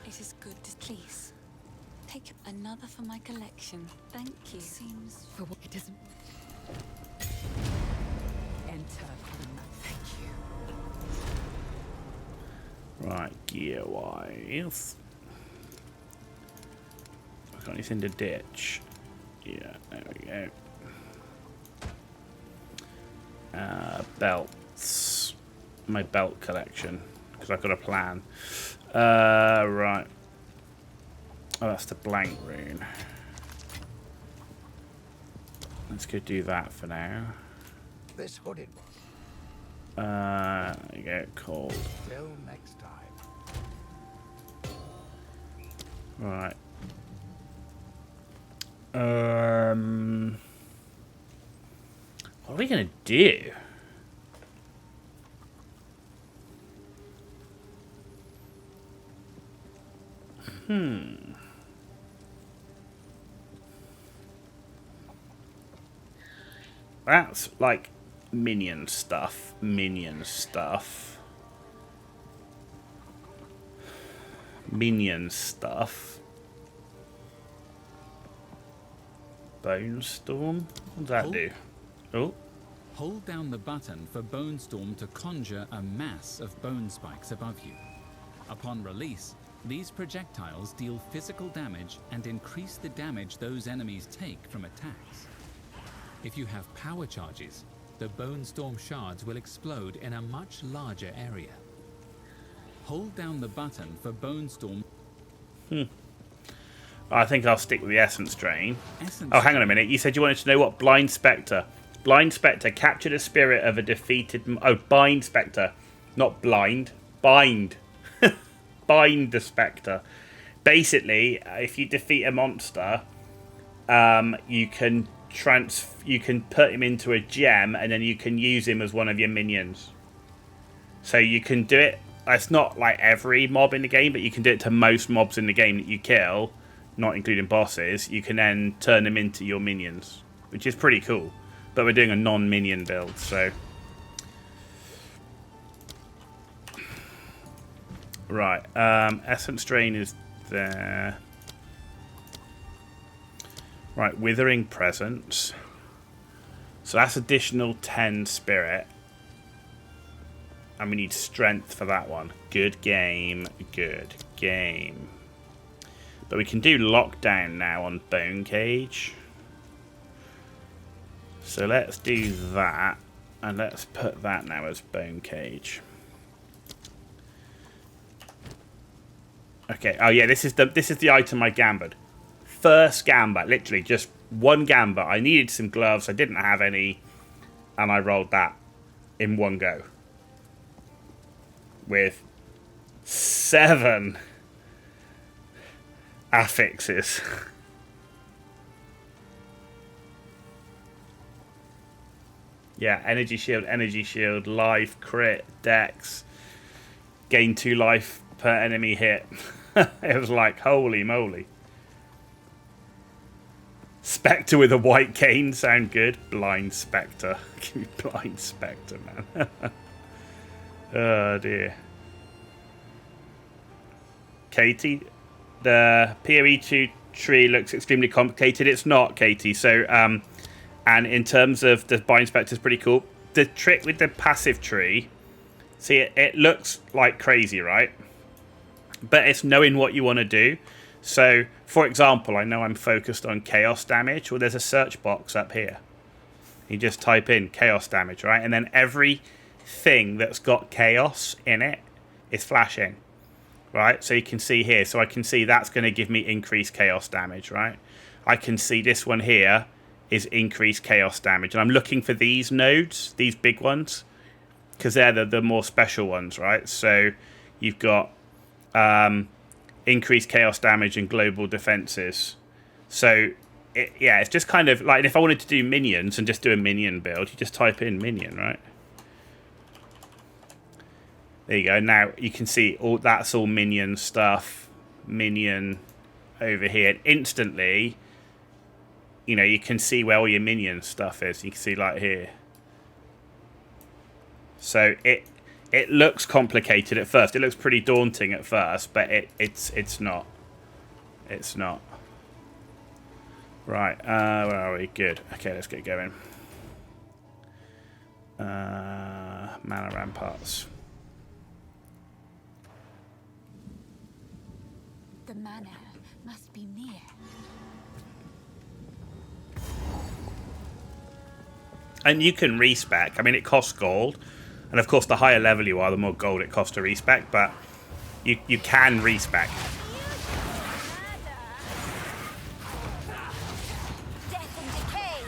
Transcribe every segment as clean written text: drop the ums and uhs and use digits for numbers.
It is good to please. Take another for my collection. Thank you. Seems For what it isn't. Enter. Thank you. Right, gear-wise. I've got anything to ditch. Yeah, there we go. Belts. My belt collection. Because I've got a plan. Right. Oh, that's the blank rune. Let's go do that for now. This hooded one. There you go, cold. Till next time. Right. What are we gonna do? That's like minion stuff. Minion stuff. Minion stuff. Bone Storm? What does that do? Oh. Hold down the button for Bone Storm to conjure a mass of bone spikes above you. Upon release, these projectiles deal physical damage and increase the damage those enemies take from attacks. If you have power charges, the Bone Storm shards will explode in a much larger area. Hold down the button for Bone Storm. I think I'll stick with the Essence Drain. Oh, hang on a minute. You said you wanted to know what Blind Spectre. Blind Spectre captured a spirit of a defeated... Oh, Bind Spectre. Not blind. Bind. Bind the Spectre. Basically, if you defeat a monster, you can put him into a gem, and then you can use him as one of your minions. So you can do it. It's not like every mob in the game, but you can do it to most mobs in the game that you kill, not including bosses. You can then turn them into your minions, which is pretty cool. But we're doing a non-minion build, so... Right, Essence Drain is there. Right, Withering Presence. So that's additional 10 spirit. And we need strength for that one. Good game, good game. But we can do lockdown now on Bone Cage. So let's do that. And let's put that now as Bone Cage. Okay, oh yeah, this is the item I gambled. First gambit, literally just one gambit. I needed some gloves, I didn't have any, and I rolled that in one go. With 7 affixes. Yeah, energy shield, life, crit, dex, gain 2 life per enemy hit. It was like, holy moly. Spectre with a white cane, sound good. Blind Spectre. Give me Blind Spectre, man. Oh dear. Katie, the PoE2 tree looks extremely complicated. It's not, Katie. So, and in terms of the Blind Spectre is pretty cool. The trick with the passive tree, see, it looks like crazy, right? But it's knowing what you want to do. So, for example, I know I'm focused on chaos damage. Well, there's a search box up here. You just type in chaos damage, right? And then everything that's got chaos in it is flashing, right? So you can see here. So I can see that's going to give me increased chaos damage, right? I can see this one here is increased chaos damage. And I'm looking for these nodes, these big ones, because they're the more special ones, right? So you've got... increased chaos damage and global defenses. So, it's just kind of like if I wanted to do minions and just do a minion build, you just type in minion, right? There you go. Now you can see that's all minion stuff. Minion over here. And instantly, you can see where all your minion stuff is. You can see like here. So It looks complicated at first. It looks pretty daunting at first, but it's not. It's not. Right, where are we? Good. Okay, let's get going. Manor Ramparts. The manor must be near. And you can respec. I mean, it costs gold. And of course, the higher level you are, the more gold it costs to respec. But you can respec. Death and decay.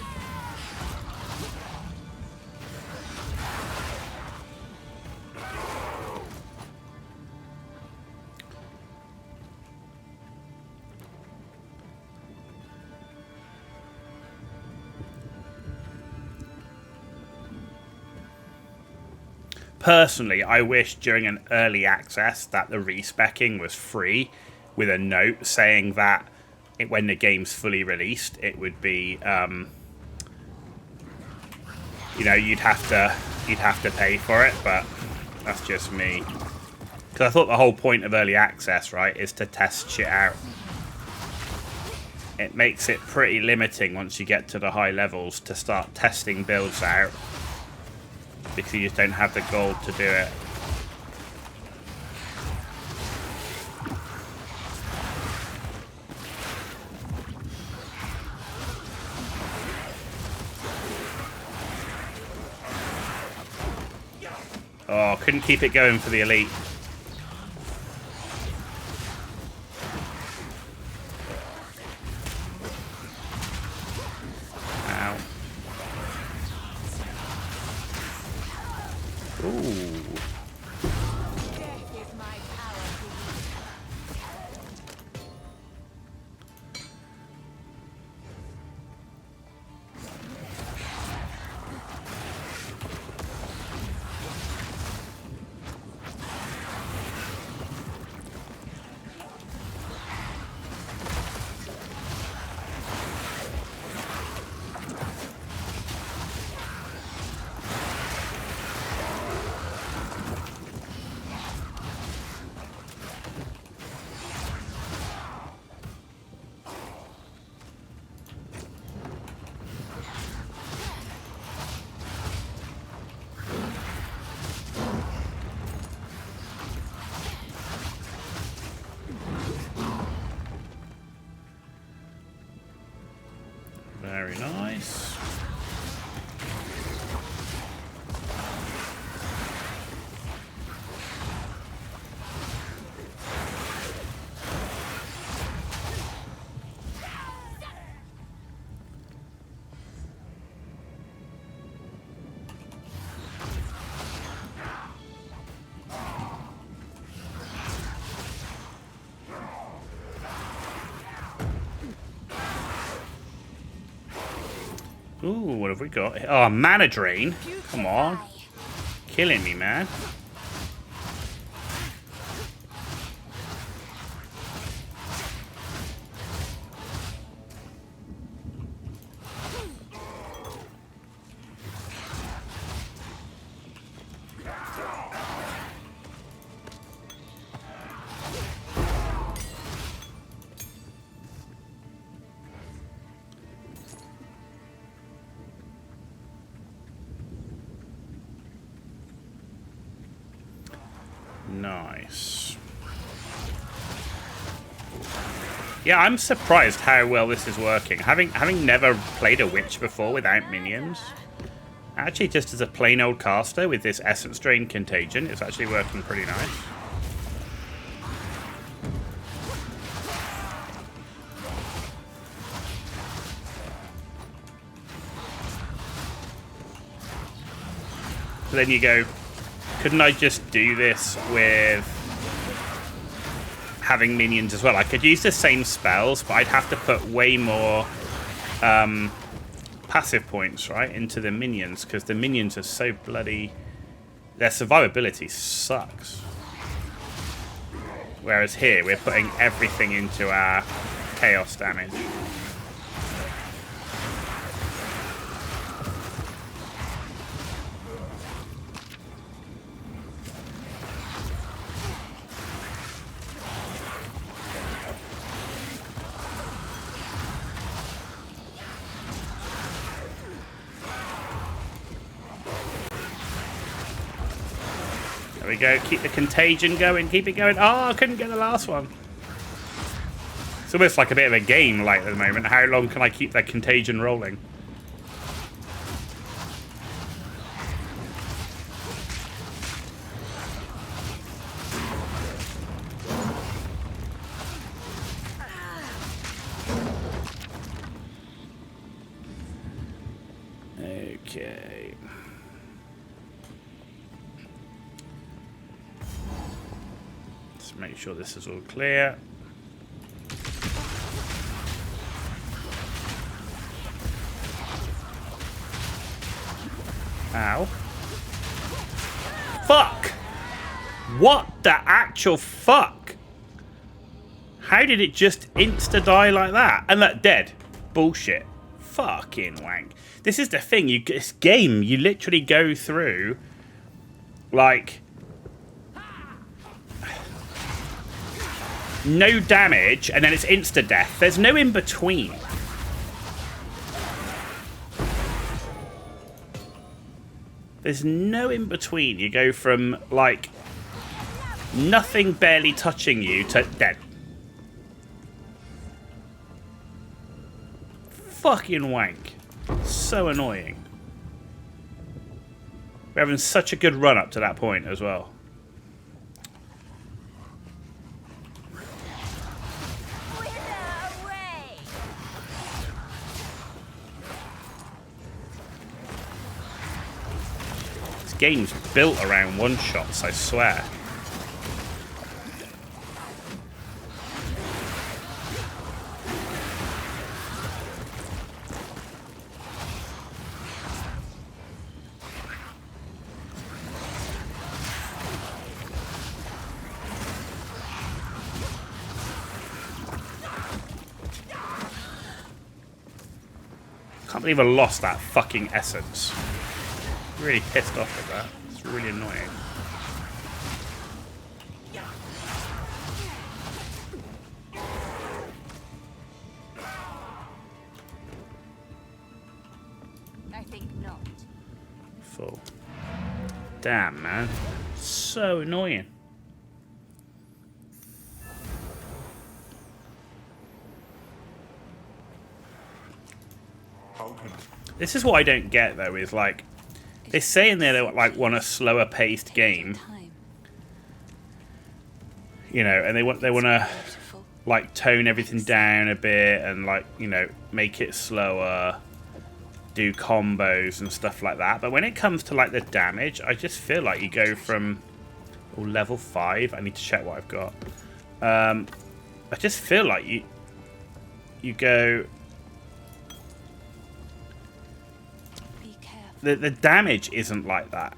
Personally, I wish during an early access that the respecking was free, with a note saying that when the game's fully released, it would be, you know, you'd have to pay for it. But that's just me, because I thought the whole point of early access, right, is to test shit out. It makes it pretty limiting once you get to the high levels to start testing builds out, because you just don't have the gold to do it. Oh, couldn't keep it going for the elite. Ow. Ooh. Death is my power. Very nice. Ooh, what have we got? Oh, mana drain. Come on. Killing me, man. Nice. Yeah, I'm surprised how well this is working. Having never played a witch before without minions, actually just as a plain old caster with this essence drain contagion, it's actually working pretty nice. So then you go, couldn't I just do this with having minions as well? I could use the same spells, but I'd have to put way more passive points, right, into the minions, because the minions are so bloody... Their survivability sucks. Whereas here, we're putting everything into our chaos damage. There we go. Keep the contagion going. Keep it going. Oh, I couldn't get the last one. It's almost like a bit of a game, like, at the moment. How long can I keep that contagion rolling? Okay. Let's make sure this is all clear. Ow. Fuck! What the actual fuck? How did it just insta-die like that? And that dead. Bullshit. Fucking wank. This is the thing, this game, you literally go through, like, no damage, and then it's insta-death. There's no in-between. There's no in-between. You go from, like, nothing barely touching you to dead. Fucking wank. So annoying. We're having such a good run up to that point as well. This game's built around one-shots, I swear. Can't believe I lost that fucking essence. Really pissed off at that. It's really annoying. I think not. Full. Damn, man. So annoying. This is what I don't get, though, is, like, they say in there they like want a slower paced game, you know, and they want to like tone everything down a bit and, like, you know, make it slower, do combos and stuff like that. But when it comes to, like, the damage, I just feel like you go from level 5. I need to check what I've got. I just feel like you go. The damage isn't like that.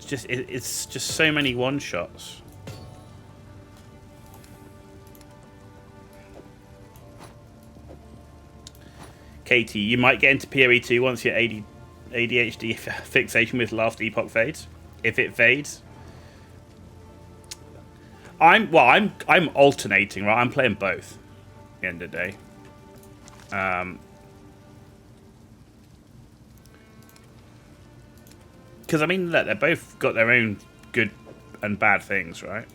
It's just so many one-shots. Katie, you might get into PoE2 once your ADHD fixation with Last Epoch fades. If it fades. I'm alternating, right? I'm playing both at the end of the day. Because, I mean, look, they've both got their own good and bad things, right?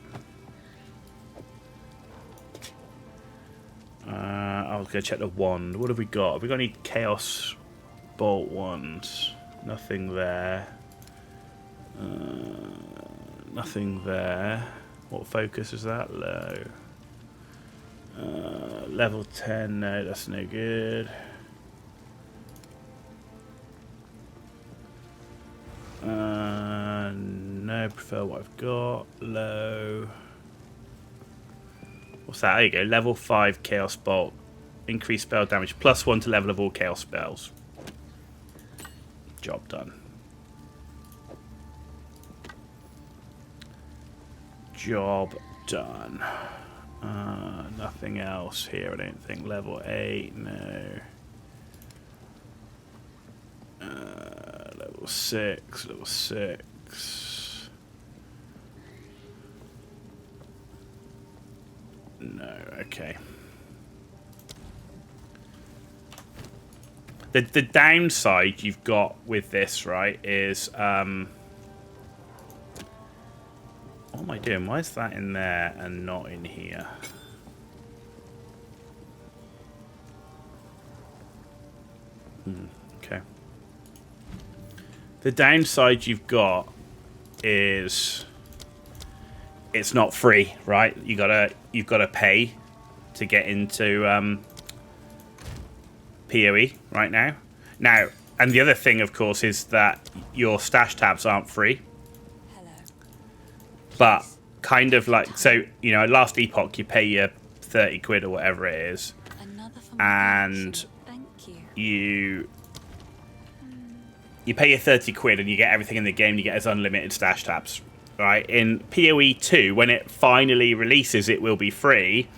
I was going to check the wand. What have we got? Have we got any Chaos Bolt wands? Nothing there. Nothing there. What focus is that? Low. Level 10, no, that's no good. No, prefer what I've got. Low. What's that? There you go. Level 5 Chaos Bolt. Increase spell damage. +1 to level of all Chaos spells. Job done. Job done. Nothing else here, I don't think. Level 8, no. Level 6, level 6. No, okay. The downside you've got with this, right, is what am I doing? Why is that in there and not in here? Okay. The downside you've got is it's not free, right? You've got to pay to get into PoE right now. Now, and the other thing, of course, is that your stash tabs aren't free. Hello. But kind of like, so, you know, at Last Epoch, you pay your 30 quid or whatever it is. Another for my And collection. Thank you. you pay your 30 quid and you get everything in the game you get as unlimited stash tabs. Right? In PoE 2, when it finally releases, it will be free,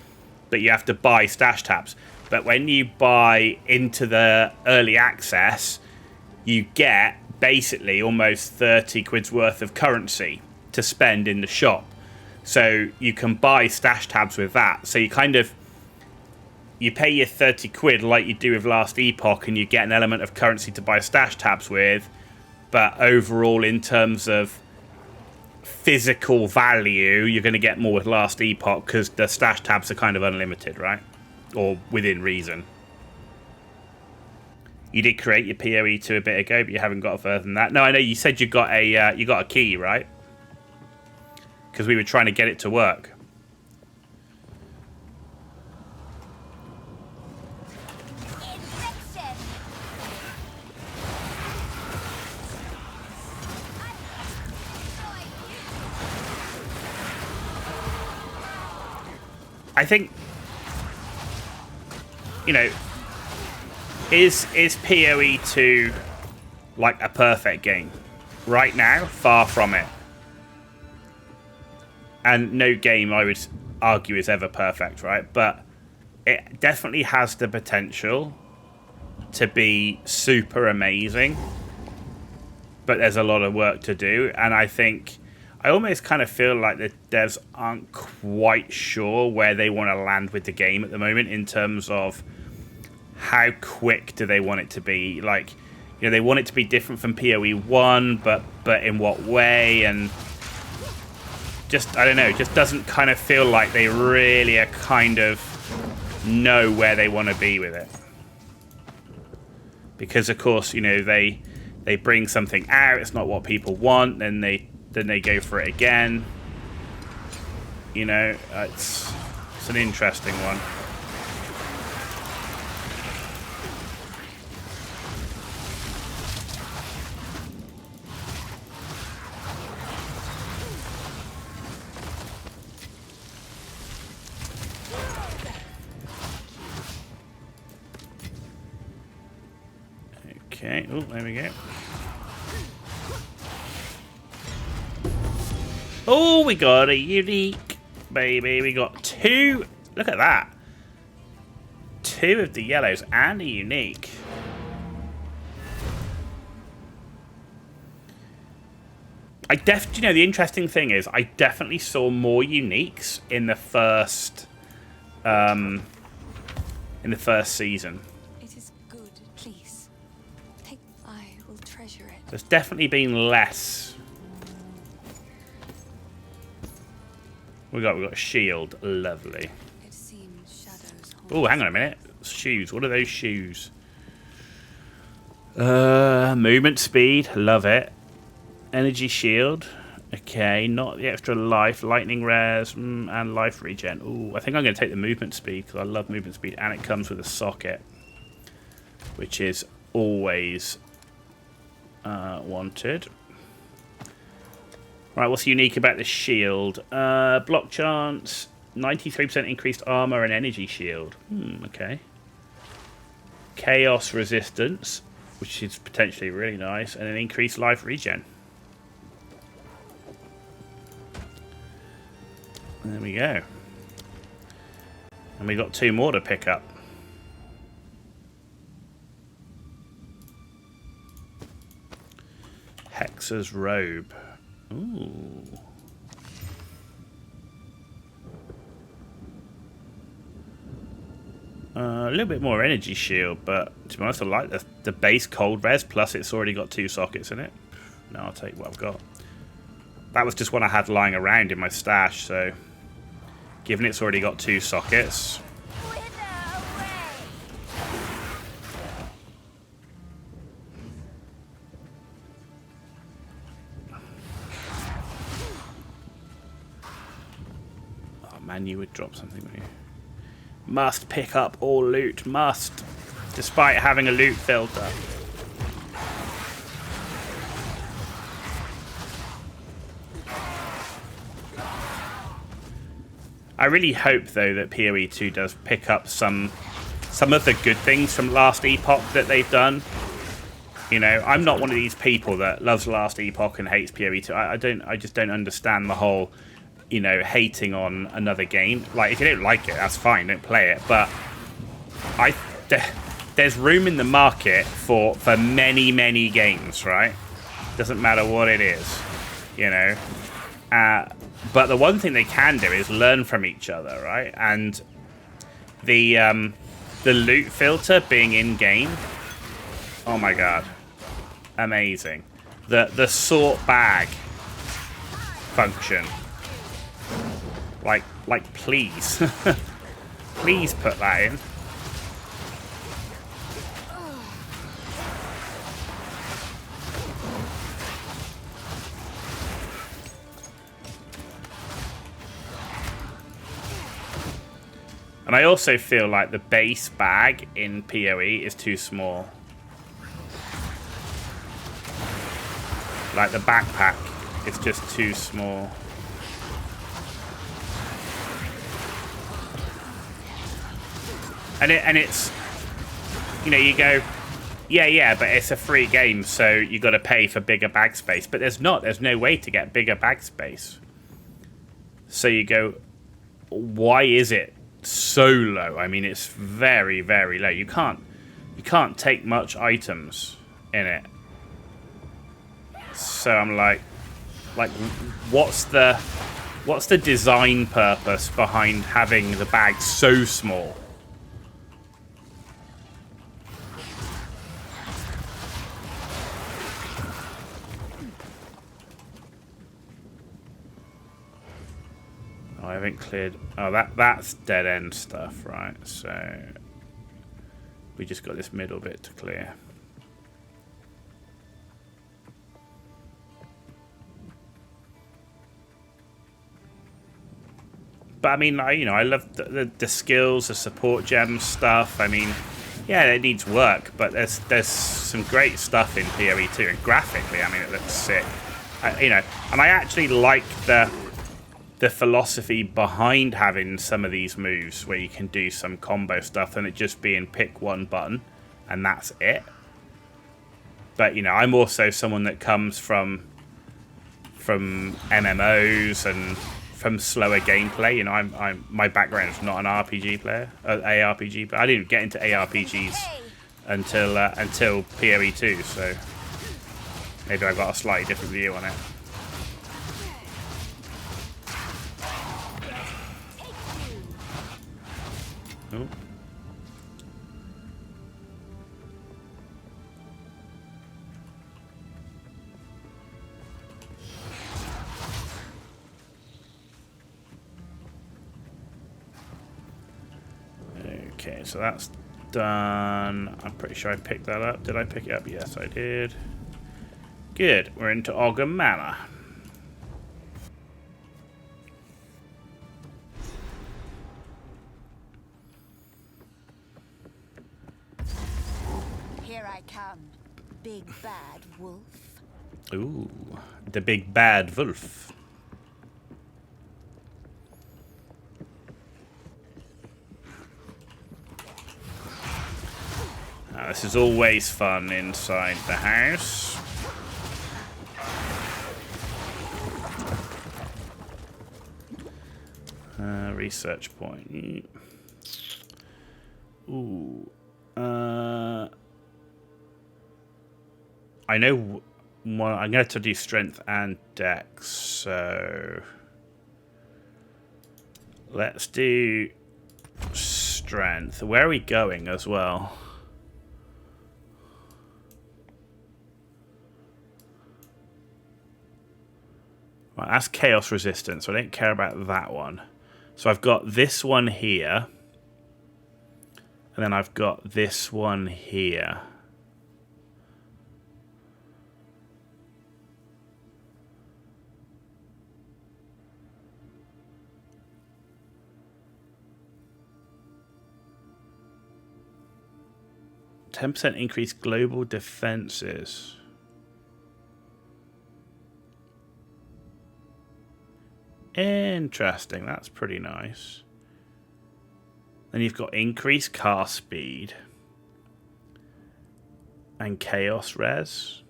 but you have to buy stash tabs. But when you buy into the early access, you get basically almost 30 quid's worth of currency to spend in the shop. So you can buy stash tabs with that. So you kind of, you pay your 30 quid like you do with Last Epoch, and you get an element of currency to buy stash tabs with. But overall, in terms of physical value, you're going to get more with Last Epoch because the stash tabs are kind of unlimited, right? Or within reason. You did create your PoE 2 a bit ago, but you haven't got further than that. No, I know you said you got a key, right? Because we were trying to get it to work. I think, you know, is PoE 2 like a perfect game? Right now, far from it. And no game, I would argue, is ever perfect, right? But it definitely has the potential to be super amazing. But there's a lot of work to do, and I think I almost kind of feel like the devs aren't quite sure where they want to land with the game at the moment in terms of how quick do they want it to be. Like, you know, they want it to be different from PoE 1, but in what way? And just, I don't know, it just doesn't kind of feel like they really are kind of know where they want to be with it. Because, of course, you know, they bring something out, it's not what people want, then they go for it again. You know, it's an interesting one. Okay, oh, there we go. Oh, we got a unique, baby. We got two. Look at that. Two of the yellows and a unique. You know, the interesting thing is, I definitely saw more uniques in the first season. It is good, please. I will treasure it. There's definitely been less. We got shield, lovely. It seems shadows. Oh, hang on a minute. Shoes. What are those shoes? Movement speed, love it. Energy shield. Okay, not the extra life, lightning rares, and life regen. Ooh, I think I'm going to take the movement speed because I love movement speed, and it comes with a socket, which is always wanted. Right, what's unique about the shield? Block chance, 93% increased armor and energy shield. Okay. Chaos resistance, which is potentially really nice, and an increased life regen. There we go. And we got two more to pick up. Hexer's robe. Ooh. A little bit more energy shield, but to be honest, I like the base cold res, plus it's already got 2 sockets in it. No, I'll take what I've got. That was just one I had lying around in my stash, so given it's already got 2 sockets. Oh man, you would drop something, wouldn't you? Must pick up all loot, must. Despite having a loot filter. I really hope, though, that PoE 2 does pick up some of the good things from Last Epoch that they've done. You know, I'm not one of these people that loves Last Epoch and hates PoE 2. I just don't understand the whole, you know, hating on another game. Like, if you don't like it, that's fine, don't play it. But there's room in the market for many, many games, right? Doesn't matter what it is, you know. But the one thing they can do is learn from each other, right? And the loot filter being in game, oh my god, amazing. The sort bag function. Like, please. Please put that in. And I also feel like the base bag in PoE is too small. Like the backpack is just too small. And it's, you know, you go, yeah, but it's a free game, so you got to pay for bigger bag space. But there's no way to get bigger bag space. So you go, why is it so low? I mean, it's very, very low. You can't take much items in it. So I'm like, what's the design purpose behind having the bag so small? I haven't cleared. Oh, that's dead end stuff, right? So we just got this middle bit to clear. But I mean, I love the skills, the support gem stuff. I mean, yeah, it needs work, but there's some great stuff in PoE 2, and graphically, I mean, it looks sick. And I actually like the philosophy behind having some of these moves where you can do some combo stuff and it just being pick one button and that's it. But I'm also someone that comes from MMOs and from slower gameplay. My background is not an RPG player, ARPG, but I didn't get into ARPGs until PoE 2, so maybe I got a slightly different view on it. Oh. Okay, so that's done. I'm pretty sure I picked that up. Did I pick it up? Yes, I did. Good. We're into Ogre Manor. Big bad wolf. Ooh, the big bad wolf. This is always fun inside the house. Research point. Ooh. I know I'm going to do strength and dex, so let's do strength. strength. Where are we going as well? Right, that's chaos resistance, so I don't care about that one. So I've got this one here. And then I've got this one here. %10 increase global defenses. Interesting. That's pretty nice. Then you've got increased cast speed and chaos res,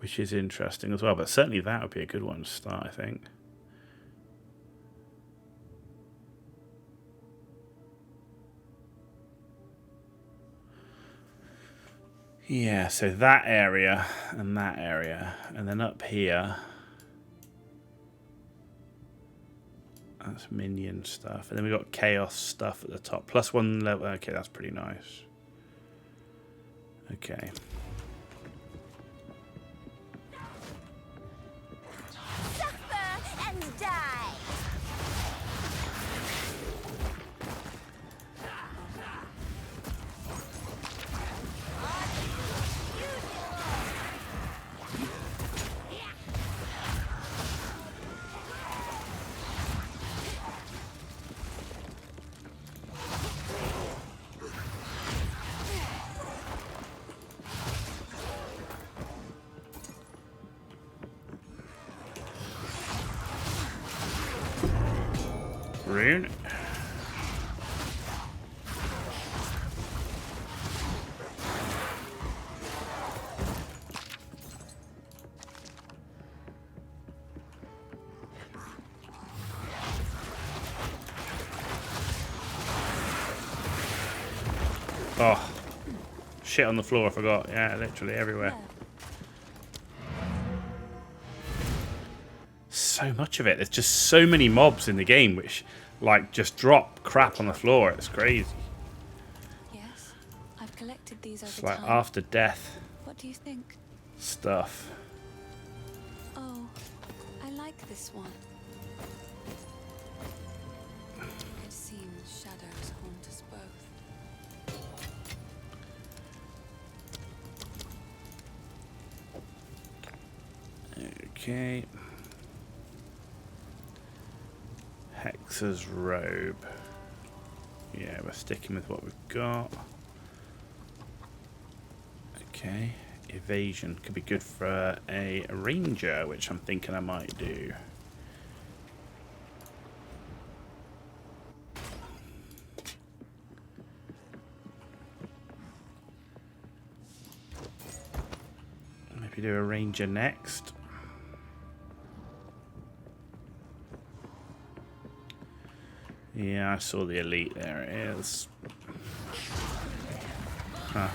which is interesting as well. But certainly that would be a good one to start, I think. Yeah, so that area, and then up here, that's minion stuff, and then we've got chaos stuff at the top. Plus 1 level. Okay, that's pretty nice. Okay. Suffer and die. Rune. Oh, shit on the floor, I forgot. Yeah, literally everywhere. So much of it. There's just so many mobs in the game which, like, just drop crap on the floor. It's crazy. Yes, I've collected these over It's like time. after death What do you think? stuff. Oh, I like this one. It seems shadows haunt us both. Okay. Hexa's robe. Yeah, we're sticking with what we've got. Okay. Evasion could be good for a ranger, which I'm thinking I might do. Maybe do a ranger next. Yeah, I saw the elite. There it is. Huh.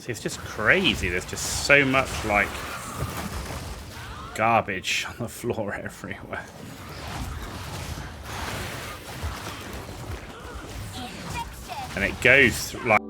It's just crazy. There's just so much, like, garbage on the floor everywhere. And it goes through, like...